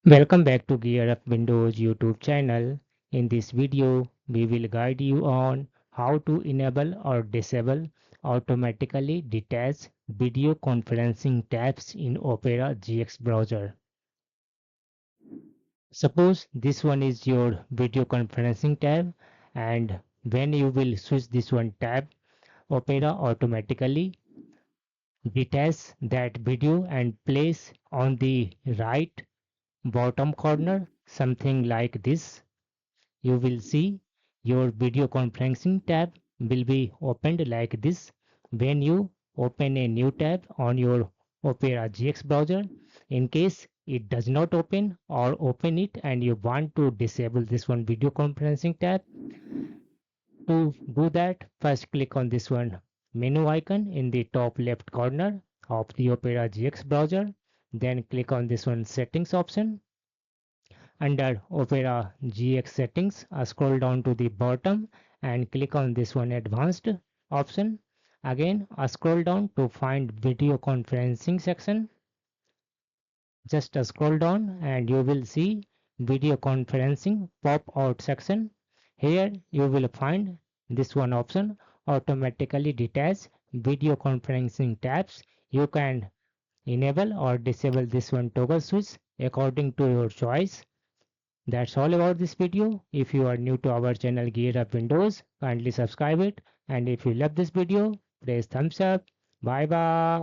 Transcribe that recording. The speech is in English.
Welcome back to Gear Up Windows YouTube channel. In this video, we will guide you on how to enable or disable automatically detached video conferencing tabs in Opera GX browser. Suppose this one is your video conferencing tab, and when you will switch this one tab, Opera automatically detaches that video and place on the right bottom corner something like this. You will see your video conferencing tab will be opened like this when you open a new tab on your Opera GX browser. In case it does not open or open it and you want to disable this one video conferencing tab, to do that, first click on this one menu icon in the top left corner of the Opera GX browser. Then click on this one settings option. Under Opera GX settings, scroll down to the bottom and click on this one advanced option. Again, scroll down to find video conferencing section. Just scroll down and you will see video conferencing pop out section. Here you will find this one option, automatically detach video conferencing tabs. You can enable or disable this one toggle switch according to your choice. That's all about this video. If you are new to our channel Gear Up Windows, kindly subscribe it. And if you love this video, press thumbs up. Bye bye.